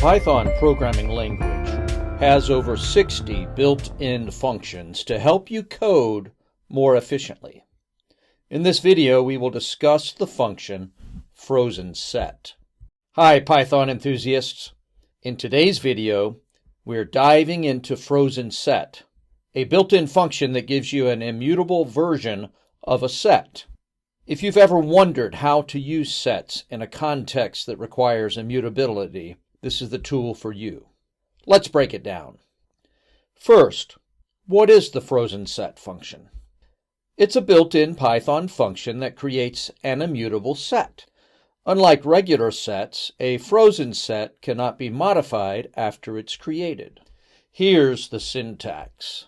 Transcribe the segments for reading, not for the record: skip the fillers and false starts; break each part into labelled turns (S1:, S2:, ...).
S1: Python programming language has over 60 built-in functions to help you code more efficiently. In this video, we will discuss the function frozenset. Hi, Python enthusiasts. In today's video, we're diving into frozenset, a built-in function that gives you an immutable version of a set. If you've ever wondered how to use sets in a context that requires immutability, this is the tool for you. Let's break it down. First, what is the frozenset function? It's a built-in Python function that creates an immutable set. Unlike regular sets, a frozen set cannot be modified after it's created. Here's the syntax.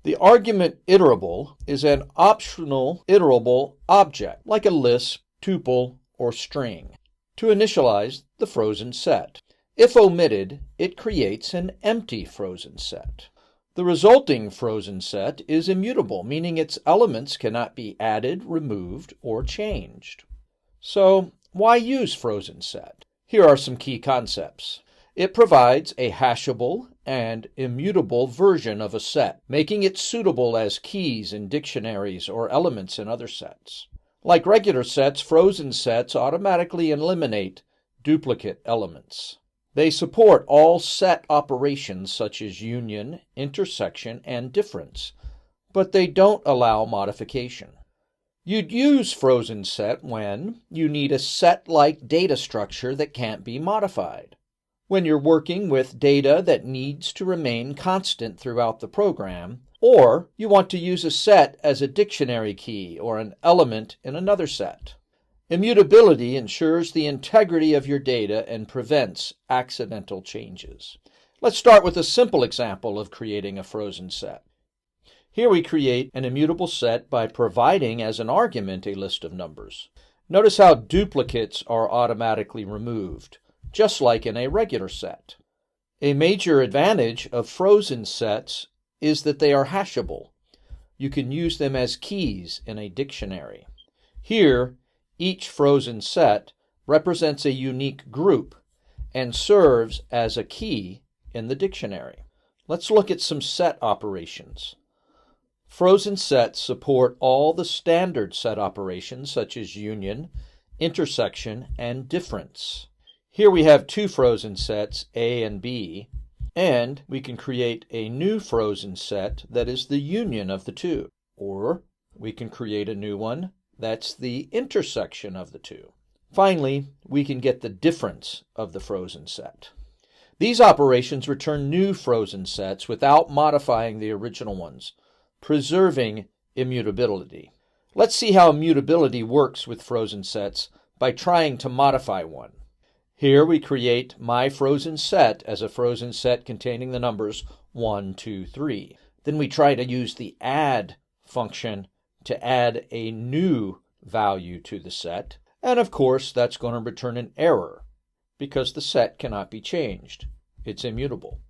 S1: The argument iterable is an optional iterable object, like a list, tuple, or string, to initialize the frozen set. If omitted, it creates an empty frozen set. The resulting frozen set is immutable, meaning its elements cannot be added, removed, or changed. So, why use frozenset? Here are some key concepts. It provides a hashable and immutable version of a set, making it suitable as keys in dictionaries or elements in other sets. Like regular sets, frozen sets automatically eliminate duplicate elements. They support all set operations such as union, intersection, and difference, but they don't allow modification. You'd use frozenset when you need a set-like data structure that can't be modified, when you're working with data that needs to remain constant throughout the program, or you want to use a set as a dictionary key or an element in another set. Immutability ensures the integrity of your data and prevents accidental changes. Let's start with a simple example of creating a frozen set. Here we create an immutable set by providing as an argument a list of numbers. Notice how duplicates are automatically removed, just like in a regular set. A major advantage of frozen sets is that they are hashable. You can use them as keys in a dictionary. Here, each frozen set represents a unique group and serves as a key in the dictionary. Let's look at some set operations. Frozen sets support all the standard set operations such as union, intersection, and difference. Here we have two frozen sets, A and B, and we can create a new frozen set that is the union of the two. Or we can create a new one that's the intersection of the two. Finally, we can get the difference of the frozen set. These operations return new frozen sets without modifying the original ones, preserving immutability. Let's see how immutability works with frozen sets by trying to modify one. Here we create my frozen set as a frozen set containing the numbers 1, 2, 3. Then we try to use the add function to add a new value to the set. And of course, that's going to return an error because the set cannot be changed. It's immutable.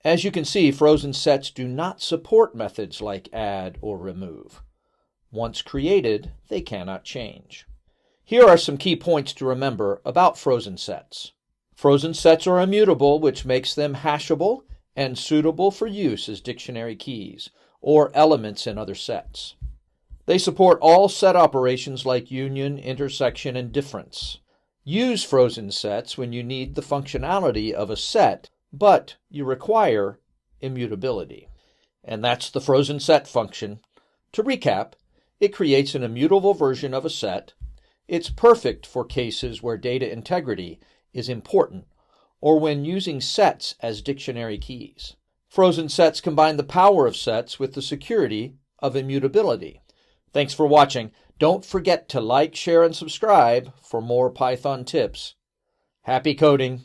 S1: As you can see, frozen sets do not support methods like add or remove. Once created, they cannot change. Here are some key points to remember about frozen sets. Frozen sets are immutable, which makes them hashable and suitable for use as dictionary keys or elements in other sets. They support all set operations like union, intersection, and difference. Use frozen sets when you need the functionality of a set, but you require immutability. And that's the frozen set function. To recap, it creates an immutable version of a set. It's perfect for cases where data integrity is important, or when using sets as dictionary keys. Frozen sets combine the power of sets with the security of immutability. Thanks for watching. Don't forget to like, share, and subscribe for more Python tips. Happy coding!